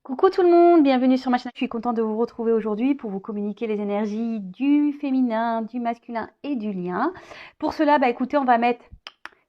Coucou tout le monde, bienvenue sur ma chaîne. Je suis contente de vous retrouver aujourd'hui pour vous communiquer les énergies du féminin, du masculin et du lien. Pour cela, écoutez, on va mettre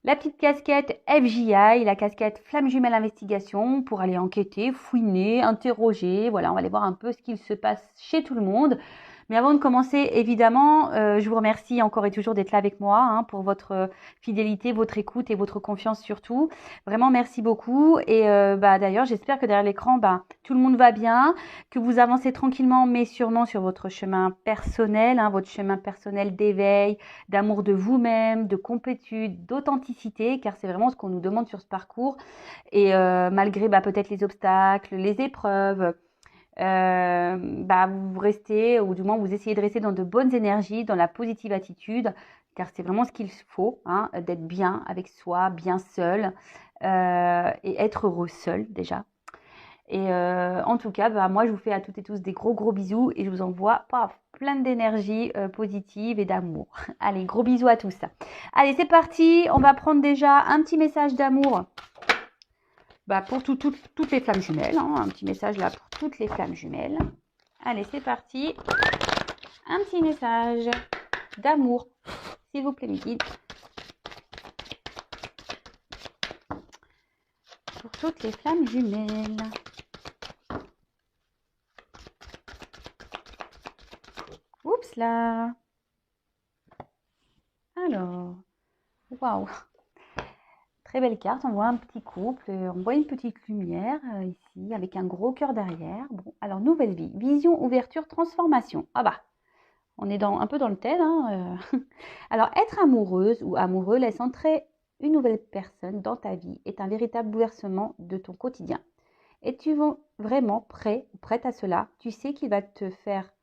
la petite casquette FJI, la casquette Flamme Jumelle Investigation pour aller enquêter, fouiner, interroger. Voilà, on va aller voir un peu ce qu'il se passe chez tout le monde. Mais avant de commencer, évidemment, je vous remercie encore et toujours d'être là avec moi pour votre fidélité, votre écoute et votre confiance surtout. Vraiment, merci beaucoup. Et d'ailleurs, j'espère que derrière l'écran, tout le monde va bien, que vous avancez tranquillement mais sûrement sur votre chemin personnel, votre chemin personnel d'éveil, d'amour de vous-même, de complétude, d'authenticité, car c'est vraiment ce qu'on nous demande sur ce parcours. Et malgré peut-être les obstacles, les épreuves, vous restez, ou du moins vous essayez de rester dans de bonnes énergies, dans la positive attitude, car c'est vraiment ce qu'il faut, d'être bien avec soi, bien seul, et être heureux seul déjà. Et en tout cas, moi je vous fais à toutes et tous des gros bisous et je vous envoie plein d'énergie positive et d'amour. Allez, gros bisous à tous. Allez, c'est parti, on va prendre déjà un petit message d'amour pour toutes les flammes jumelles. Un petit message là pour toutes les flammes jumelles. Allez, c'est parti. Un petit message d'amour, s'il vous plaît, mes guides. Pour toutes les flammes jumelles. Oups là. Alors, waouh. Très belle carte, on voit un petit couple, on voit une petite lumière ici avec un gros cœur derrière. Bon, alors nouvelle vie, vision, ouverture, transformation. On est un peu dans le thème. Alors être amoureuse ou amoureux laisse entrer une nouvelle personne dans ta vie est un véritable bouleversement de ton quotidien. Es-tu vraiment prêt ou prête à cela? Tu sais qu'il va te faire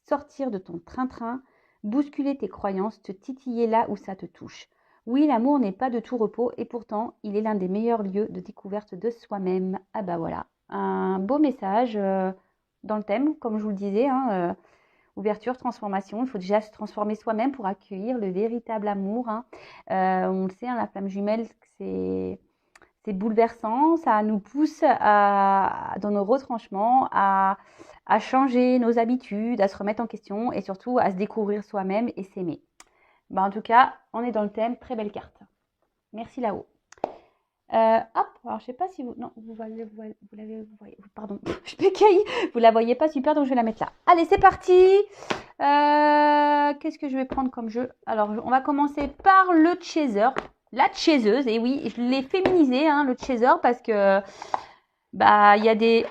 sortir de ton train-train, bousculer tes croyances, te titiller là où ça te touche. Oui, l'amour n'est pas de tout repos et pourtant, il est l'un des meilleurs lieux de découverte de soi-même. Voilà, un beau message dans le thème, comme je vous le disais, ouverture, transformation. Il faut déjà se transformer soi-même pour accueillir le véritable amour. On le sait, la flamme jumelle, c'est bouleversant, ça nous pousse dans nos retranchements, à changer nos habitudes, à se remettre en question et surtout à se découvrir soi-même et s'aimer. En tout cas, on est dans le thème, très belle carte. Merci là-haut. Alors je sais pas si vous... Non, vous l'avez... Pardon, je bégaye. Vous la voyez pas super, donc je vais la mettre là. Allez, c'est parti. Qu'est-ce que je vais prendre comme jeu? Alors, on va commencer par le chaser. La chaiseuse, et oui, je l'ai féminisé, le chaser, parce que il y a des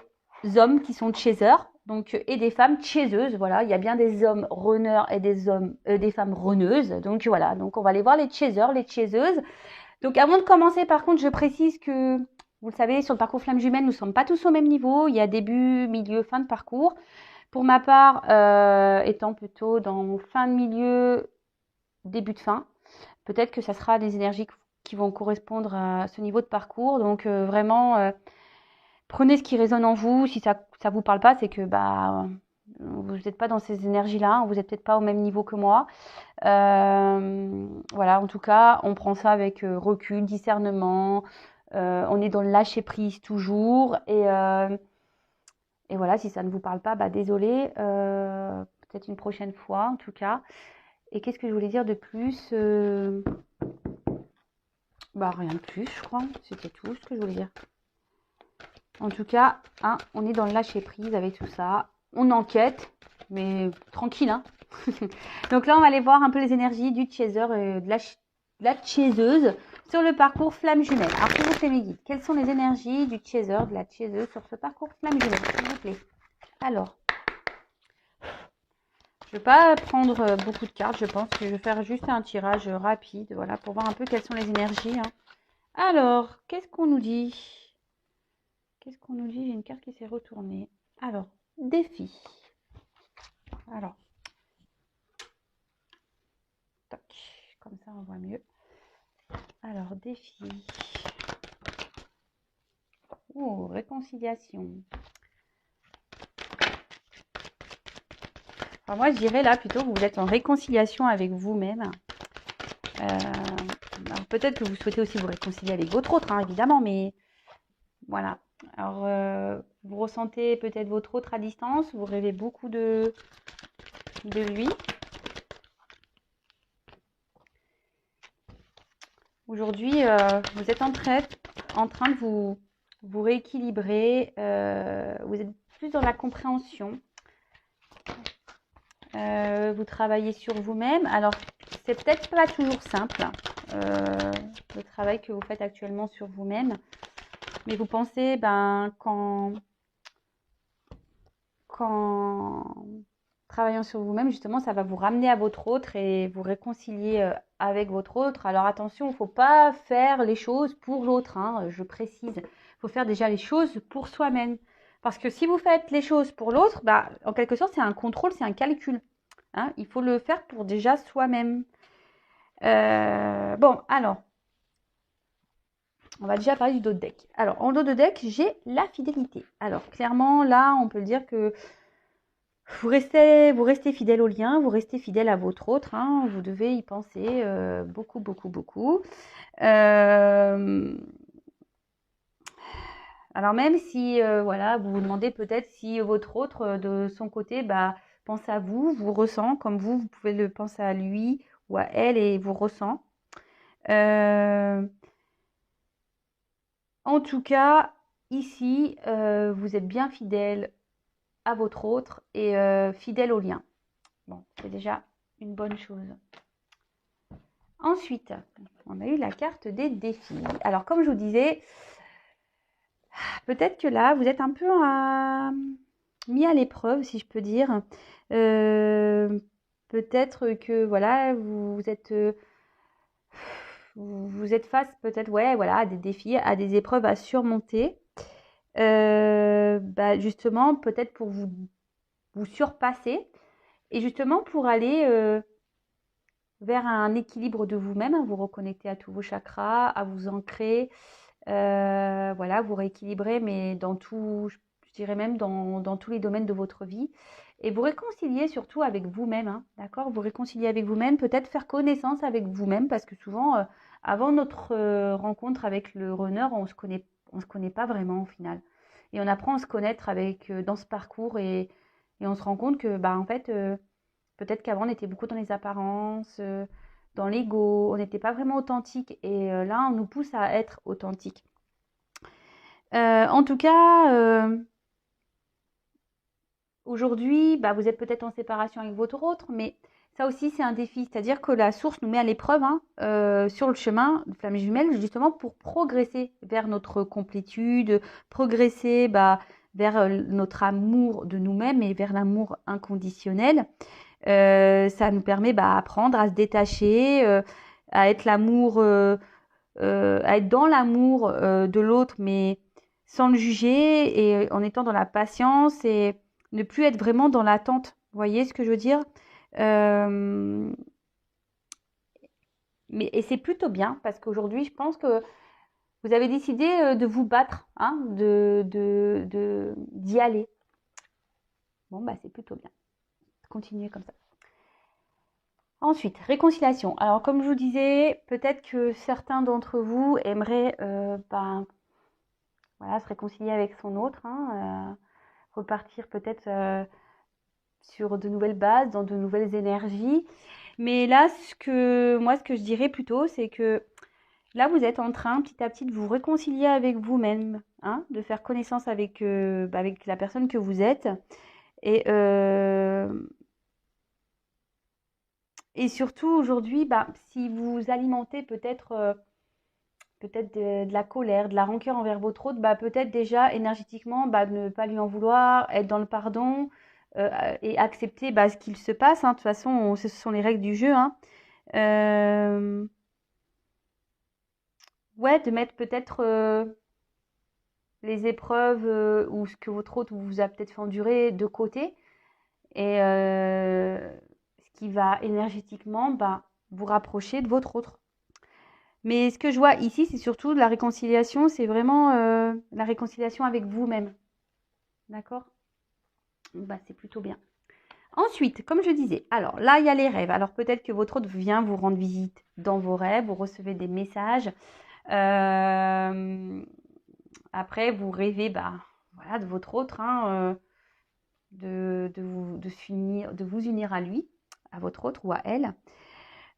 hommes qui sont chasers, donc et des femmes chaiseuses. Voilà, il y a bien des hommes runners et des femmes runneuses. Donc voilà, donc on va aller voir les chasers, les chaiseuses. Donc avant de commencer, par contre, je précise que vous le savez, sur le parcours flamme jumelle, nous ne sommes pas tous au même niveau. Il y a début, milieu, fin de parcours. Pour ma part, étant plutôt dans fin de milieu, début de fin, peut-être que ça sera des énergies qui vont correspondre à ce niveau de parcours. Donc vraiment, prenez ce qui résonne en vous. Si ça ne vous parle pas, c'est que vous n'êtes pas dans ces énergies-là. Vous n'êtes peut-être pas au même niveau que moi. Voilà, en tout cas, on prend ça avec recul, discernement. On est dans le lâcher-prise toujours. Et voilà, si ça ne vous parle pas, désolé. Peut-être une prochaine fois, en tout cas. Et qu'est-ce que je voulais dire de plus? Rien de plus, je crois. C'était tout ce que je voulais dire. En tout cas, on est dans le lâcher-prise avec tout ça. On enquête, mais tranquille. Donc là, on va aller voir un peu les énergies du chaser et de la chaiseuse sur le parcours flamme jumelle. Alors, s'il vous plaît, mes guides, quelles sont les énergies du chaser, de la chaiseuse sur ce parcours flamme jumelle, s'il vous plaît? Alors, je ne vais pas prendre beaucoup de cartes, je pense que je vais faire juste un tirage rapide, voilà, pour voir un peu quelles sont les énergies. Alors, qu'est-ce qu'on nous dit? Qu'est-ce qu'on nous dit? J'ai une carte qui s'est retournée. Alors, défi. Alors, toc, comme ça on voit mieux. Alors, défi. Oh, réconciliation. Alors moi, je dirais là plutôt que vous êtes en réconciliation avec vous-même. Peut-être que vous souhaitez aussi vous réconcilier avec votre autre, évidemment, mais voilà. Alors, vous ressentez peut-être votre autre à distance, vous rêvez beaucoup de lui. Aujourd'hui, vous êtes en train de vous rééquilibrer. Vous êtes plus dans la compréhension. Vous travaillez sur vous-même. Alors, c'est peut-être pas toujours simple, le travail que vous faites actuellement sur vous-même. Mais vous pensez, qu'en travaillant sur vous-même, justement, ça va vous ramener à votre autre et vous réconcilier avec votre autre. Alors attention, il ne faut pas faire les choses pour l'autre, hein, je précise. Il faut faire déjà les choses pour soi-même. Parce que si vous faites les choses pour l'autre, en quelque sorte, c'est un contrôle, c'est un calcul. Hein, il faut le faire pour déjà soi-même. Bon, alors, on va déjà parler du dos de deck. Alors, en dos de deck, j'ai la fidélité. Alors, clairement, là, on peut dire que vous restez fidèle au lien, vous restez fidèle à votre autre. Hein, vous devez y penser beaucoup, beaucoup, beaucoup. Alors, même si, voilà, vous vous demandez peut-être si votre autre, de son côté, pense à vous, vous ressent comme vous pouvez le penser à lui ou à elle et vous ressent. En tout cas, ici, vous êtes bien fidèle à votre autre et fidèle au lien. Bon, c'est déjà une bonne chose. Ensuite, on a eu la carte des défis. Alors, comme je vous disais, peut-être que là, vous êtes un peu mis à l'épreuve, si je peux dire. Peut-être que, voilà, vous êtes face peut-être, ouais, voilà, à des défis, à des épreuves à surmonter. Justement, peut-être pour vous surpasser et justement pour aller vers un équilibre de vous-même, à vous reconnecter à tous vos chakras, à vous ancrer, voilà, vous rééquilibrer, mais dans tout, je dirais même dans tous les domaines de votre vie. Et vous réconcilier surtout avec vous-même, hein, d'accord? Vous réconcilier avec vous-même, peut-être faire connaissance avec vous-même, parce que souvent, avant notre rencontre avec le runner, on se connaît pas vraiment au final. Et on apprend à se connaître avec dans ce parcours et on se rend compte que, en fait, peut-être qu'avant, on était beaucoup dans les apparences, dans l'ego, on n'était pas vraiment authentique. Et là, on nous pousse à être authentique. En tout cas, aujourd'hui, vous êtes peut-être en séparation avec votre autre, mais ça aussi, c'est un défi. C'est-à-dire que la source nous met à l'épreuve sur le chemin de flamme jumelle, justement pour progresser vers notre complétude, progresser vers notre amour de nous-mêmes et vers l'amour inconditionnel. Ça nous permet d'apprendre à se détacher, à être à être dans l'amour de l'autre, mais sans le juger et en étant dans la patience et ne plus être vraiment dans l'attente. Vous voyez ce que je veux dire? Et c'est plutôt bien parce qu'aujourd'hui, je pense que vous avez décidé de vous battre, hein, d'y aller. Bon, c'est plutôt bien. Continuez comme ça. Ensuite, réconciliation. Alors, comme je vous disais, peut-être que certains d'entre vous aimeraient voilà, se réconcilier avec son autre, hein, repartir peut-être sur de nouvelles bases, dans de nouvelles énergies. Mais là, ce que je dirais plutôt, c'est que là, vous êtes en train, petit à petit, de vous réconcilier avec vous-même, hein, de faire connaissance avec la personne que vous êtes. Et surtout, aujourd'hui, si vous alimentez peut-être de la colère, de la rancœur envers votre autre, peut-être déjà énergétiquement, ne pas lui en vouloir, être dans le pardon et accepter ce qu'il se passe. Hein. De toute façon, ce sont les règles du jeu. Hein. Ouais, de mettre peut-être les épreuves ou ce que votre autre vous a peut-être fait endurer de côté. Et ce qui va énergétiquement vous rapprocher de votre autre. Mais ce que je vois ici, c'est surtout de la réconciliation, c'est vraiment la réconciliation avec vous-même. D'accord? C'est plutôt bien. Ensuite, comme je disais, alors là, il y a les rêves. Alors peut-être que votre autre vient vous rendre visite dans vos rêves, vous recevez des messages. Après, vous rêvez, voilà, de votre autre, hein, de vous unir à lui, à votre autre ou à elle.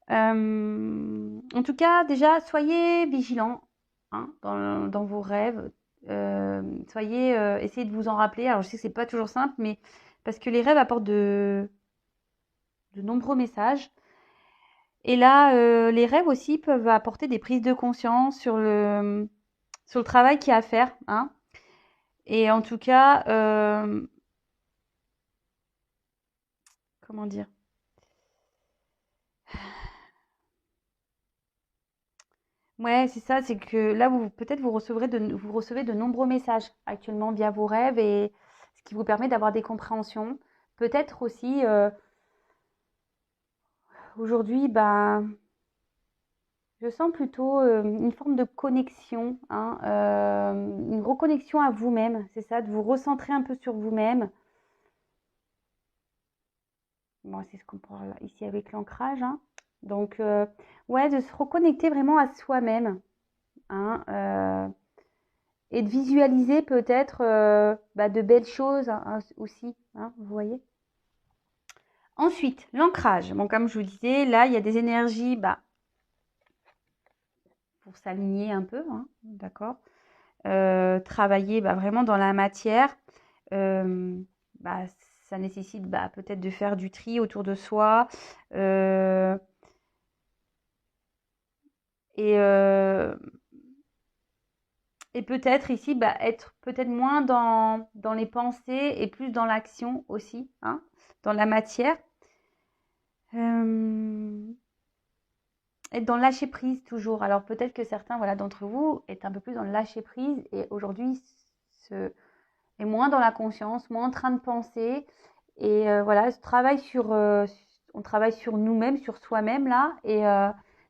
En tout cas, déjà, soyez vigilants, hein, dans vos rêves. Essayez de vous en rappeler. Alors, je sais que c'est pas toujours simple, mais parce que les rêves apportent de nombreux messages. Et là, les rêves aussi peuvent apporter des prises de conscience sur le travail qu'il y a à faire, hein. Et en tout cas, comment dire? Ouais, c'est ça, c'est que là, peut-être vous recevez de nombreux messages actuellement via vos rêves et ce qui vous permet d'avoir des compréhensions. Peut-être aussi, aujourd'hui, ben, je sens plutôt une forme de connexion, hein, une reconnexion à vous-même, c'est ça, de vous recentrer un peu sur vous-même. Bon, c'est ce qu'on parle ici avec l'ancrage, hein. Donc, ouais, de se reconnecter vraiment à soi-même, hein, et de visualiser peut-être bah, de belles choses, hein, aussi, hein, vous voyez. Ensuite, l'ancrage. Bon, comme je vous disais, là, il y a des énergies bah, pour s'aligner un peu, hein, d'accord. Travailler bah, vraiment dans la matière. Euh, bah, ça nécessite bah, peut-être de faire du tri autour de soi. Euh, et, euh, et peut-être ici, bah, être peut-être moins dans les pensées et plus dans l'action aussi, hein, dans la matière. Euh, être dans le lâcher prise toujours. Alors peut-être que certains voilà, d'entre vous est un peu plus dans le lâcher prise et aujourd'hui est moins dans la conscience, moins en train de penser. Et voilà, on travaille sur nous-mêmes, sur soi-même là. Et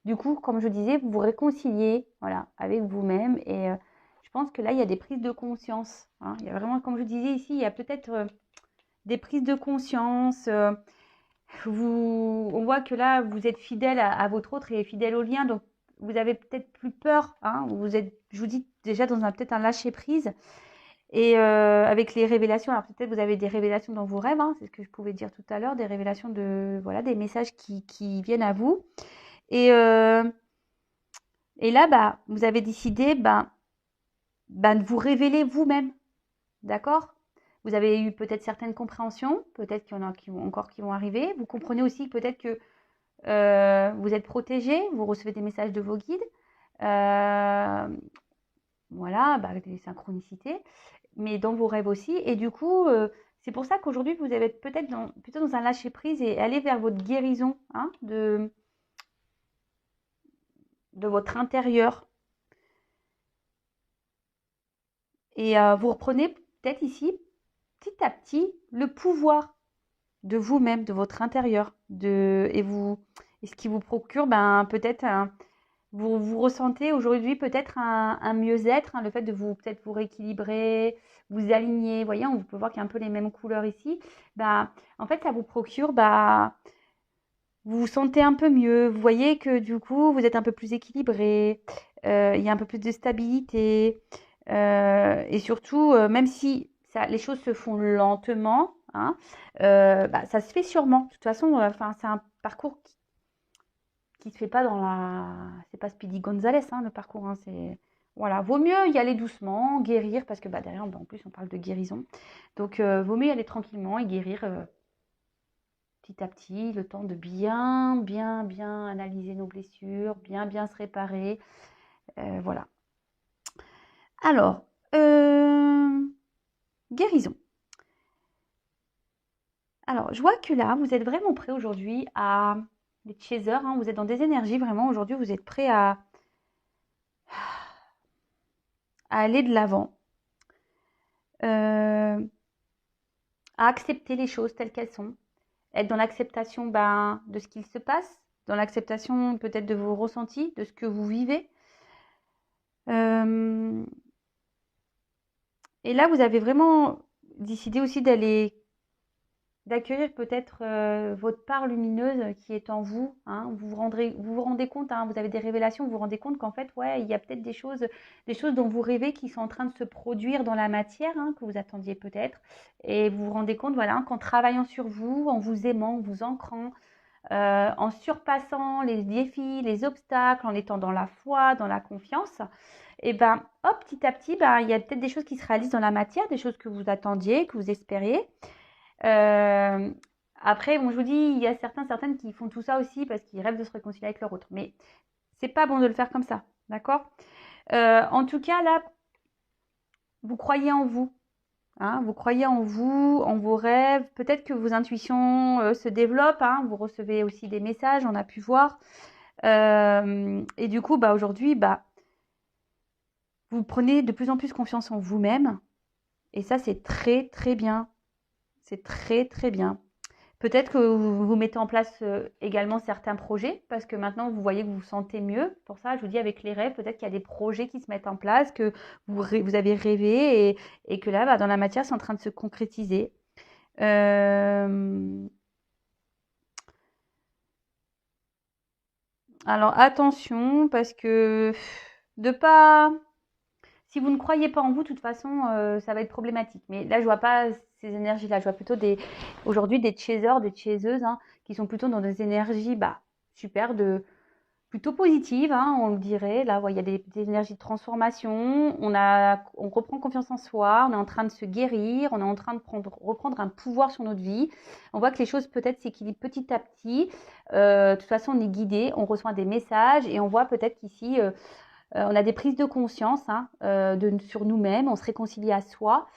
du coup, comme je disais, vous vous réconciliez voilà, avec vous-même. Et je pense que là, il y a des prises de conscience, hein. Il y a vraiment, comme je disais ici, il y a peut-être des prises de conscience. On voit que là, vous êtes fidèle à votre autre et fidèle au lien. Donc, vous avez peut-être plus peur, hein. Vous êtes, je vous dis, déjà dans peut-être un lâcher-prise. Et avec les révélations, alors peut-être vous avez des révélations dans vos rêves, hein, c'est ce que je pouvais dire tout à l'heure, des révélations voilà, des messages qui viennent à vous. Et, euh, et là, bah, vous avez décidé de vous révéler vous-même, d'accord. Vous avez eu peut-être certaines compréhensions, peut-être qu'il y en a qui vont arriver. Vous comprenez aussi peut-être que vous êtes protégé, vous recevez des messages de vos guides. Euh, voilà, bah, des synchronicités, mais dans vos rêves aussi. Et du coup, c'est pour ça qu'aujourd'hui, vous allez être peut-être plutôt dans un lâcher-prise et aller vers votre guérison, hein, de votre intérieur. Et vous reprenez peut-être ici, petit à petit, le pouvoir de vous-même, de votre intérieur. Et ce qui vous procure ben, peut-être vous ressentez aujourd'hui peut-être un mieux-être, hein, le fait de peut-être vous rééquilibrer, vous aligner. Vous voyez, on peut voir qu'il y a un peu les mêmes couleurs ici. Bah, en fait, ça vous procure, bah, vous vous sentez un peu mieux. Vous voyez que du coup, vous êtes un peu plus équilibré. Il y a un peu plus de stabilité. Et surtout, même si les choses se font lentement, hein, bah, ça se fait sûrement. De toute façon, enfin, c'est un parcours qui se fait pas c'est pas Speedy Gonzalez, hein, le parcours, hein, c'est, voilà, vaut mieux y aller doucement, guérir, parce que bah, derrière, bah, en plus, on parle de guérison. Donc, vaut mieux y aller tranquillement et guérir petit à petit, le temps de bien, bien, bien analyser nos blessures, bien, bien se réparer. Voilà. Alors, guérison. Alors, je vois que là, vous êtes vraiment prêt aujourd'hui les chasers, hein, vous êtes dans des énergies, vraiment, aujourd'hui, vous êtes prêt à aller de l'avant, à accepter les choses telles qu'elles sont, être dans l'acceptation ben, de ce qu'il se passe, dans l'acceptation peut-être de vos ressentis, de ce que vous vivez. Euh, et là, vous avez vraiment décidé aussi d'aller d'accueillir peut-être votre part lumineuse qui est en vous. Hein. Vous vous rendez compte, hein, vous avez des révélations, vous vous rendez compte qu'en fait, ouais, il y a peut-être des choses dont vous rêvez qui sont en train de se produire dans la matière, hein, que vous attendiez peut-être. Et vous vous rendez compte, voilà, qu'en travaillant sur vous, en vous aimant, en vous ancrant, en surpassant les défis, les obstacles, en étant dans la foi, dans la confiance, et ben, hop, petit à petit, ben, il y a peut-être des choses qui se réalisent dans la matière, des choses que vous attendiez, que vous espériez. Euh, Après, bon, je vous dis, il y a certaines qui font tout ça aussi parce qu'ils rêvent de se réconcilier avec leur autre. Mais c'est pas bon de le faire comme ça, d'accord? En tout cas, là, vous croyez en vous. Hein, vous croyez en vous, en vos rêves. Peut-être que vos intuitions se développent. Hein, vous recevez aussi des messages, on a pu voir. Et du coup, bah, aujourd'hui, bah, vous prenez de plus en plus confiance en vous-même. Et ça, c'est très, très bien. C'est très, très bien. Peut-être que vous mettez en place également certains projets parce que maintenant vous voyez que vous vous sentez mieux. Pour ça, je vous dis avec les rêves, peut-être qu'il y a des projets qui se mettent en place, que vous avez rêvé et que là, bah, dans la matière, c'est en train de se concrétiser. Euh, alors attention parce que de pas si vous ne croyez pas en vous, de toute façon, ça va être problématique. Mais là, je vois pas ces énergies-là. Je vois plutôt aujourd'hui des chasers, des chaseuses, hein, qui sont plutôt dans des énergies, bah, super, plutôt positives, hein, on le dirait. Là, il y a des énergies de transformation. On reprend confiance en soi. On est en train de se guérir. On est en train de reprendre un pouvoir sur notre vie. On voit que les choses peut-être s'équilibrent petit à petit. De toute façon, on est guidé. On reçoit des messages et on voit peut-être qu'ici, on a des prises de conscience, hein, sur nous-mêmes, on se réconcilie à soi,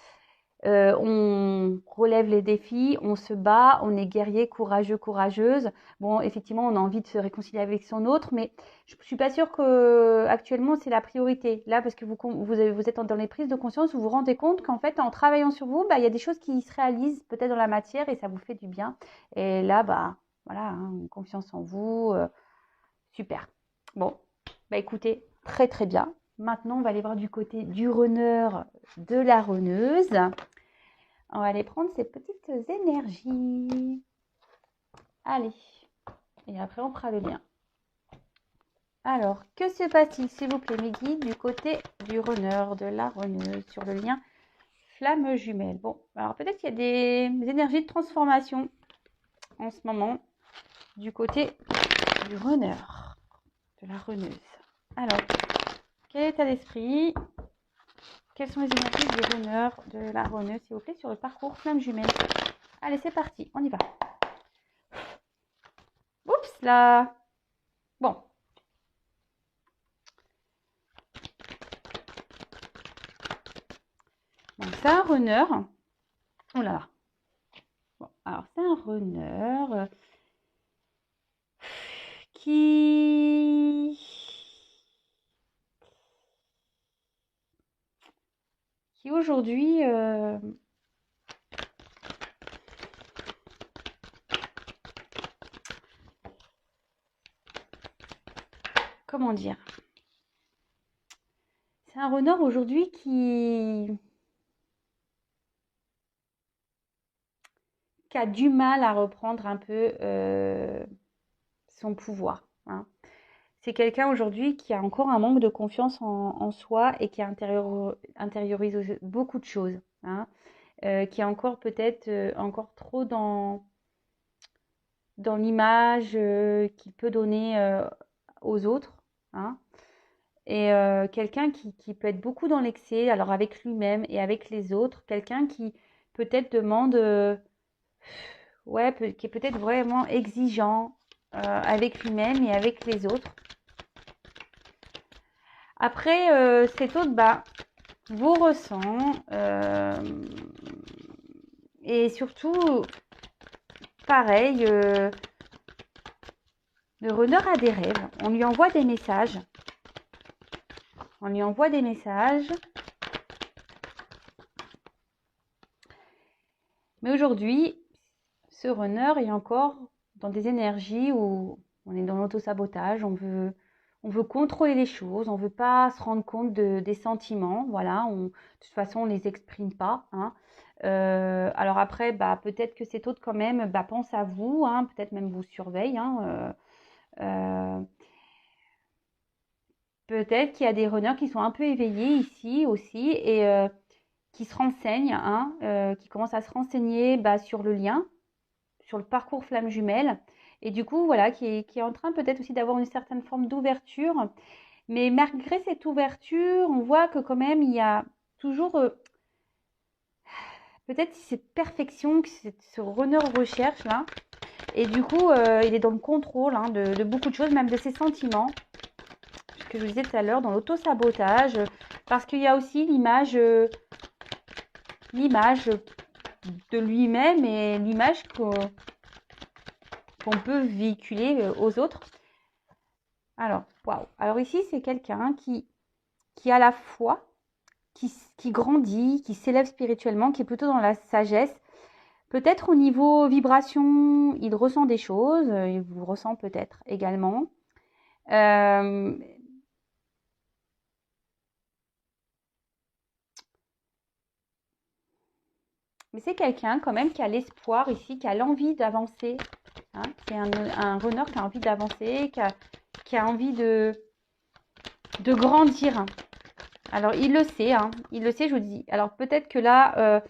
on relève les défis, on se bat, on est guerrier, courageux, courageuse. Bon, effectivement, on a envie de se réconcilier avec son autre, mais je ne suis pas sûre que actuellement c'est la priorité. Là, parce que vous êtes dans les prises de conscience, vous vous rendez compte qu'en fait, en travaillant sur vous, bah, il y a des choses qui se réalisent peut-être dans la matière et ça vous fait du bien. Et là, bah, voilà, hein, confiance en vous, super. Bon, bah écoutez, très très bien. Maintenant, on va aller voir du côté du runner, de la runneuse. On va aller prendre ces petites énergies. Allez, et après on fera le lien. Alors, que se passe-t-il, s'il vous plaît, mes guides, du côté du runner, de la runneuse, sur le lien flamme jumelle? Bon, alors peut-être qu'il y a des énergies de transformation en ce moment du côté du runner, de la runneuse. Alors, quel état d'esprit? Quelles sont les énergies du runner, de la runneuse, s'il vous plaît, sur le parcours flamme jumelle? Allez, c'est parti, on y va. Oups là. Bon. Donc, c'est un runner. Oh là là. Bon, alors, c'est un runner qui aujourd'hui comment dire? C'est un runner aujourd'hui qui a du mal à reprendre un peu son pouvoir. Hein. C'est quelqu'un aujourd'hui qui a encore un manque de confiance en soi et qui intériorise beaucoup de choses. Hein. Qui est encore peut-être encore trop dans l'image qu'il peut donner aux autres. Hein. Et quelqu'un qui peut être beaucoup dans l'excès, alors avec lui-même et avec les autres. Quelqu'un qui peut-être demande, ouais, qui est peut-être vraiment exigeant avec lui-même et avec les autres. Après, cet autre, bah, vous ressent et surtout, pareil, le runner a des rêves. On lui envoie des messages. On lui envoie des messages. Mais aujourd'hui, ce runner est encore dans des énergies où on est dans l'auto-sabotage. on veut contrôler les choses, on veut pas se rendre compte des sentiments, voilà, de toute façon, on les exprime pas, hein. Alors après, bah, peut-être que cet autre quand même, bah, pense à vous, hein, peut-être même vous surveille, hein, euh, peut-être qu'il y a des runners qui sont un peu éveillés ici aussi et qui se renseignent, hein, qui commencent à se renseigner bah, sur le lien, sur le parcours flamme jumelle. Et du coup, voilà, qui est en train peut-être aussi d'avoir une certaine forme d'ouverture. Mais malgré cette ouverture, on voit que quand même, il y a toujours peut-être cette perfection que ce runner recherche là. Et du coup, il est dans le contrôle hein, de beaucoup de choses, même de ses sentiments. Ce que je vous disais tout à l'heure, dans l'auto-sabotage. Parce qu'il y a aussi l'image de lui-même et l'image qu'on peut véhiculer aux autres. Alors, waouh. Alors ici, c'est quelqu'un qui a la foi, qui grandit, qui s'élève spirituellement, qui est plutôt dans la sagesse. Peut-être au niveau vibration, il ressent des choses, il vous ressent peut-être également. Mais c'est quelqu'un quand même qui a l'espoir ici, qui a l'envie d'avancer. Hein. C'est un runner qui a envie d'avancer, qui a envie de grandir. Alors, il le sait, hein, il le sait, je vous dis. Alors, peut-être que là,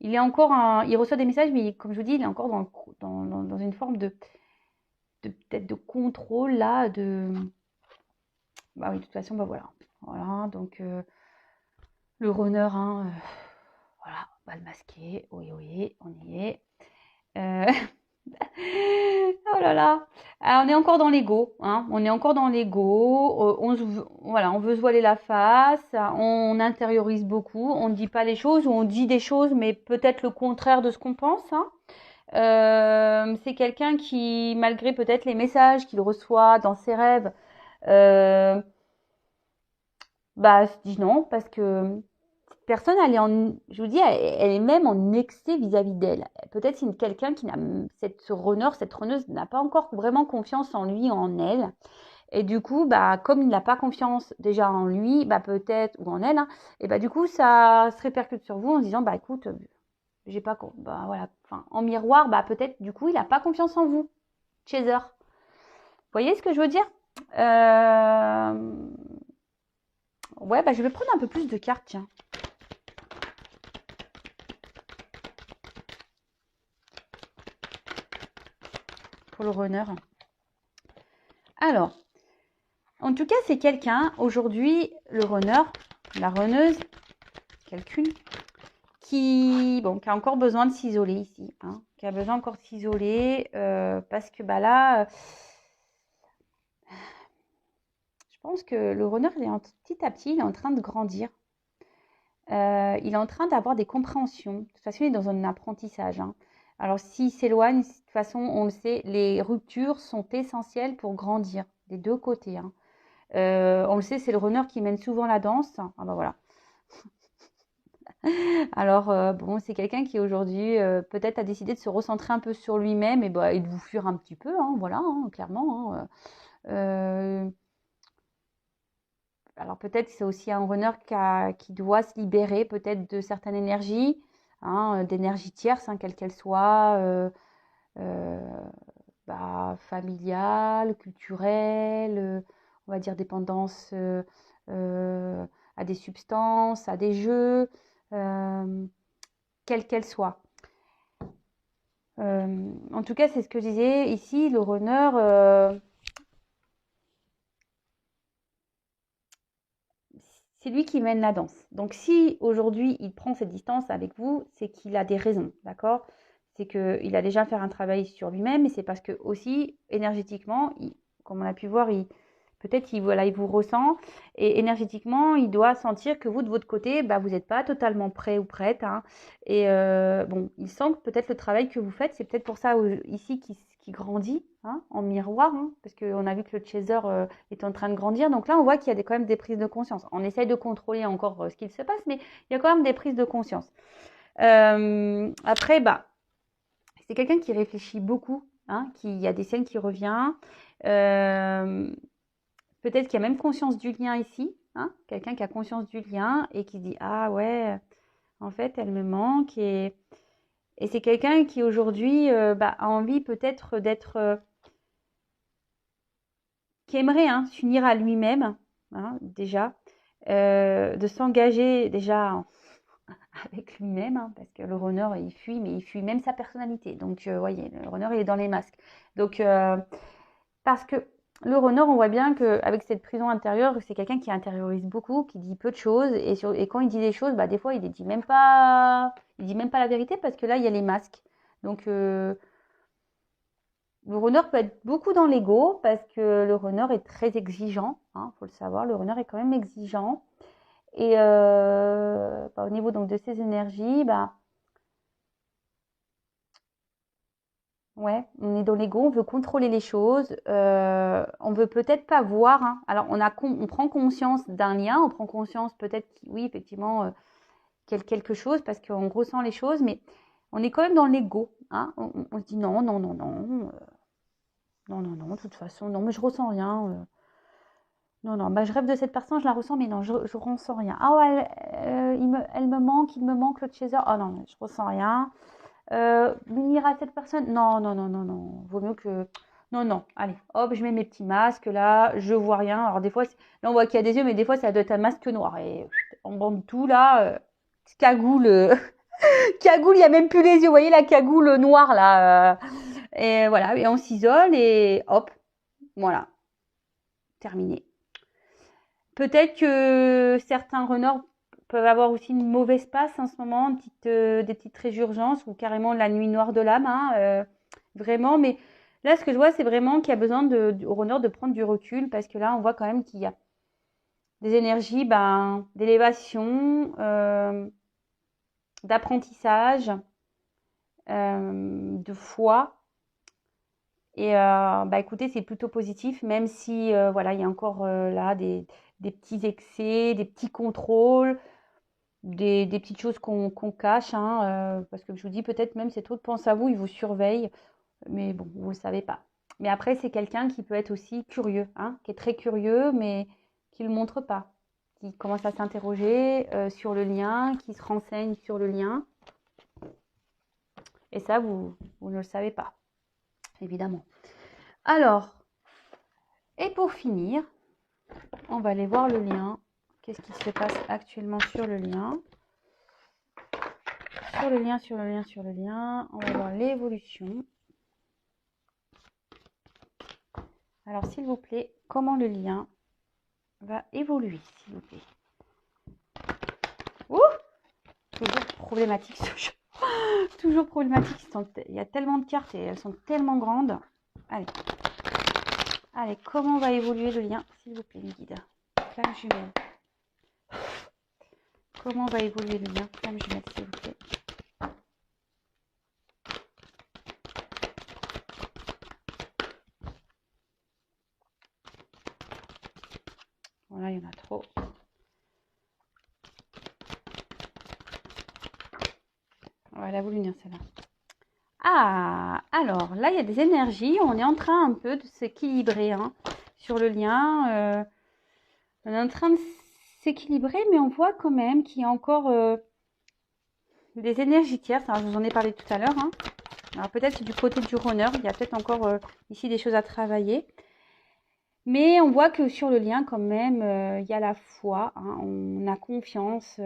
il est encore il reçoit des messages, mais comme je vous dis, il est encore dans une forme peut-être de contrôle, là, Bah oui, de toute façon, bah voilà. Voilà, donc le runner, hein, voilà, on va le masquer. Oui, oui, on y est. Euh, Oh là là. Ah, on est encore dans l'ego, hein. On est encore dans l'ego. Voilà, on veut se voiler la face. On intériorise beaucoup. On ne dit pas les choses ou on dit des choses, mais peut-être le contraire de ce qu'on pense, hein. C'est quelqu'un qui, malgré peut-être les messages qu'il reçoit dans ses rêves, euh, bah, se dit non parce que cette personne, je vous dis, elle est même en excès vis-à-vis d'elle. Peut-être c'est quelqu'un qui n'a, ce runner, cette runneuse n'a pas encore vraiment confiance en lui, en elle. Et du coup, bah, comme il n'a pas confiance déjà en lui, bah, peut-être, ou en elle, hein, et bah, du coup, ça se répercute sur vous en disant, bah, écoute, j'ai pas, bah, voilà, enfin, en miroir, bah, peut-être, du coup, il n'a pas confiance en vous. Chaser. Vous voyez ce que je veux dire? Ouais, bah, je vais prendre un peu plus de cartes, tiens. Pour le runner. Alors, en tout cas, c'est quelqu'un, aujourd'hui, le runner, la runneuse, quelqu'une, qui a encore besoin de s'isoler ici, hein, qui a besoin encore de s'isoler, parce que bah là, je pense que le runner, petit à petit, il est en train de grandir. Il est en train d'avoir des compréhensions. De toute façon, il est dans un apprentissage, hein. Alors, s'il s'éloigne, de toute façon, on le sait, les ruptures sont essentielles pour grandir, des deux côtés, hein. On le sait, c'est le runner qui mène souvent la danse. Ah bah voilà. Alors, bon, c'est quelqu'un qui aujourd'hui peut-être a décidé de se recentrer un peu sur lui-même et, bah, et de vous fuir un petit peu, hein, voilà, hein, clairement. Hein. Alors peut-être c'est aussi un runner qui doit se libérer peut-être de certaines énergies, hein, d'énergie tierce, hein, quelle qu'elle soit, euh, bah, familiale, culturelle, on va dire dépendance euh, à des substances, à des jeux, euh, quelle qu'elle soit. En tout cas, c'est ce que je disais ici, le runner, c'est lui qui mène la danse. Donc si aujourd'hui il prend cette distance avec vous, c'est qu'il a des raisons, d'accord? C'est qu'il a déjà fait un travail sur lui-même, et c'est parce que aussi énergétiquement, comme on a pu voir, peut-être voilà, il vous ressent, et énergétiquement, il doit sentir que vous, de votre côté, bah, vous n'êtes pas totalement prêt ou prête, hein. Et bon, il sent que peut-être le travail que vous faites, c'est peut-être pour ça ici qui grandit, hein, en miroir, hein, parce qu'on a vu que le chaser est en train de grandir. Donc là, on voit qu'il y a quand même des prises de conscience. On essaye de contrôler encore ce qu'il se passe, mais il y a quand même des prises de conscience. Après, bah, c'est quelqu'un qui réfléchit beaucoup, hein, il y a des scènes qui reviennent. Peut-être qu'il y a même conscience du lien ici, hein, quelqu'un qui a conscience du lien et qui se dit, ah ouais, en fait, elle me manque. Et c'est quelqu'un qui aujourd'hui a envie peut-être d'être, qui aimerait s'unir à lui-même, déjà, de s'engager déjà avec lui-même, parce que le runner, il fuit, mais il fuit même sa personnalité. Donc, voyez, le runner, il est dans les masques. Donc, parce que le runner, on voit bien qu'avec cette prison intérieure, c'est quelqu'un qui intériorise beaucoup, qui dit peu de choses, et quand il dit des choses, des fois, il dit même pas la vérité, parce que là, il y a les masques. Donc, le runner peut être beaucoup dans l'ego, parce que le runner est très exigeant, faut le savoir, le runner est quand même exigeant. Et au niveau donc de ses énergies, ouais, on est dans l'ego, on veut contrôler les choses, on veut peut-être pas voir. Alors on prend conscience d'un lien, on prend conscience peut-être, oui, effectivement, quelque chose parce qu'on ressent les choses, mais on est quand même dans l'ego. On se dit non, non, non, non, non, non, non, de toute façon, non, mais je ressens rien. Non, non, je rêve de cette personne, je la ressens, mais non, je ressens rien. Ah ouais, elle me manque, il me manque l'autre chez elle. Oh non, je ressens rien. L'unir à cette personne, non, non, non, non, non, vaut mieux que... Non, non, allez, hop, je mets mes petits masques, là, je vois rien. Alors des fois, là on voit qu'il y a des yeux, mais des fois ça doit être un masque noir. Et on bande tout, là, cagoule, cagoule, il n'y a même plus les yeux, vous voyez la cagoule noire, là. Et voilà, et on s'isole, et hop, voilà, terminé. Peut-être que certains runners peuvent avoir aussi une mauvaise passe en ce moment, des petites résurgences ou carrément la nuit noire de l'âme, vraiment. Mais là, ce que je vois, c'est vraiment qu'il y a besoin au runner de prendre du recul parce que là, on voit quand même qu'il y a des énergies d'élévation, d'apprentissage, de foi. Et écoutez, c'est plutôt positif, même si voilà, il y a encore là des petits excès, des petits contrôles, des petites choses qu'on cache, parce que je vous dis, peut-être même c'est trop de pense à vous, il vous surveille, mais bon, vous ne le savez pas. Mais après, c'est quelqu'un qui peut être aussi curieux, qui est très curieux, mais qui ne le montre pas, qui commence à s'interroger sur le lien, qui se renseigne sur le lien. Et ça, vous ne le savez pas, évidemment. Alors, et pour finir, on va aller voir le lien. Qu'est-ce qui se passe actuellement sur le lien? Sur le lien, sur le lien, sur le lien. On va voir l'évolution. Alors, s'il vous plaît, comment le lien va évoluer, s'il vous plaît? Ouh! Toujours problématique ce jeu. Toujours problématique. Il y a tellement de cartes et elles sont tellement grandes. Allez. Allez, comment va évoluer le lien, s'il vous plaît, mes guides? Flamme jumelle. Comment va évoluer le lien? Flamme jumelle, s'il vous plaît. Voilà, il y en a trop. Voilà, vous l'unir celle-là. Ah, alors là, il y a des énergies. On est en train un peu de s'équilibrer sur le lien. On est en train de s'équilibrer, mais on voit quand même qu'il y a encore des énergies tierces. Alors, je vous en ai parlé tout à l'heure. Alors, peut-être c'est du côté du runner. Il y a peut-être encore ici des choses à travailler. Mais on voit que sur le lien, quand même, il y a la foi. On a confiance.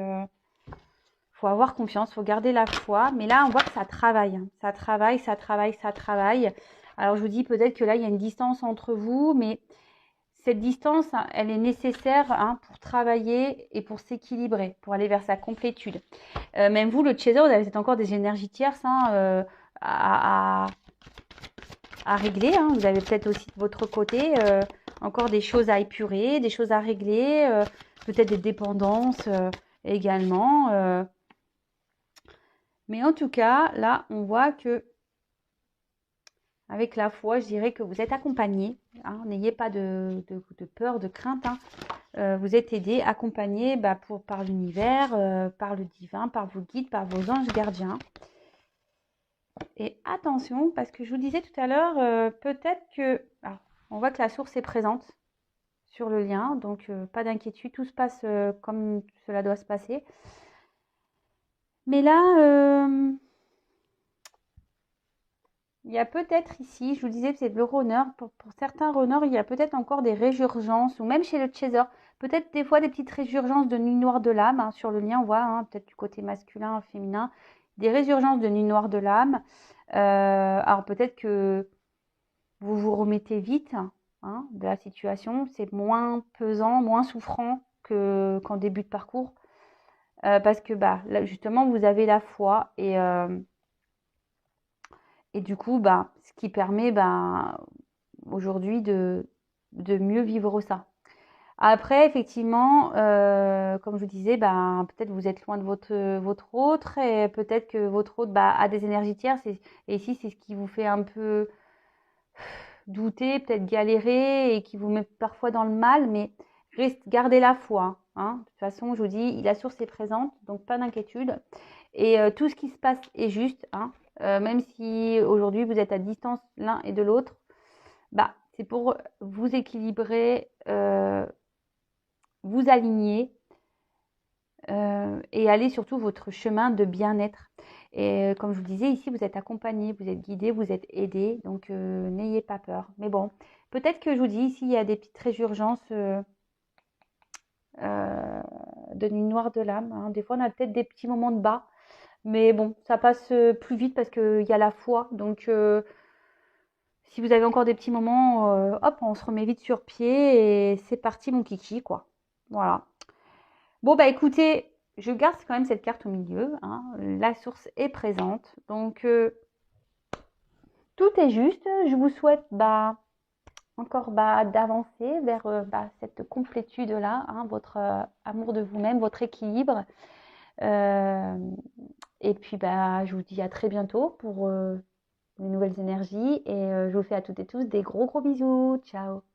Faut avoir confiance, faut garder la foi. Mais là, on voit que ça travaille. Ça travaille, ça travaille, ça travaille. Alors, je vous dis peut-être que là, il y a une distance entre vous, mais cette distance, elle est nécessaire pour travailler et pour s'équilibrer, pour aller vers sa complétude. Même vous, le chaser, vous avez peut-être encore des énergies tierces à régler. Vous avez peut-être aussi de votre côté encore des choses à épurer, des choses à régler, peut-être des dépendances également. Mais en tout cas, là, on voit que avec la foi, je dirais que vous êtes accompagné. N'ayez pas de peur, de crainte. Vous êtes aidé, accompagné par l'univers, par le divin, par vos guides, par vos anges gardiens. Et attention, parce que je vous disais tout à l'heure, peut-être que... Alors, on voit que la source est présente sur le lien, donc pas d'inquiétude, tout se passe comme cela doit se passer. Mais là, il y a peut-être ici, je vous disais que c'est le runner, pour certains runners, il y a peut-être encore des résurgences, ou même chez le chaser, peut-être des fois des petites résurgences de nuit noire de l'âme, hein, sur le lien on voit, hein, peut-être du côté masculin, féminin, des résurgences de nuit noire de l'âme. Alors peut-être que vous vous remettez vite, hein, de la situation, c'est moins pesant, moins souffrant qu'en début de parcours, parce que bah, là, justement vous avez la foi et du coup bah, ce qui permet bah, aujourd'hui de mieux vivre ça. Après, effectivement, comme je vous disais, bah, peut-être vous êtes loin de votre autre et peut-être que votre autre bah, a des énergies tierces et ici c'est ce qui vous fait un peu douter, peut-être galérer et qui vous met parfois dans le mal, mais gardez la foi. Hein. De toute façon, je vous dis, la source est présente, donc pas d'inquiétude. Et tout ce qui se passe est juste, hein. Même si aujourd'hui vous êtes à distance l'un et de l'autre, bah, c'est pour vous équilibrer, vous aligner et aller surtout votre chemin de bien-être. Et comme je vous disais, ici, vous êtes accompagné, vous êtes guidé, vous êtes aidé, donc n'ayez pas peur. Mais bon, peut-être que je vous dis, ici, il y a des petites résurgences de nuit noire de l'âme. Hein. Des fois, on a peut-être des petits moments de bas, mais bon, ça passe plus vite parce qu'il y a la foi. Donc, si vous avez encore des petits moments, hop, on se remet vite sur pied et c'est parti, mon kiki, quoi. Voilà. Bon, bah écoutez, je garde quand même cette carte au milieu. Hein. La source est présente. Donc, tout est juste. Je vous souhaite bah, encore bah, d'avancer vers bah, cette complétude-là, hein, votre amour de vous-même, votre équilibre. Et puis, bah, je vous dis à très bientôt pour les nouvelles énergies. Et je vous fais à toutes et tous des gros bisous. Ciao!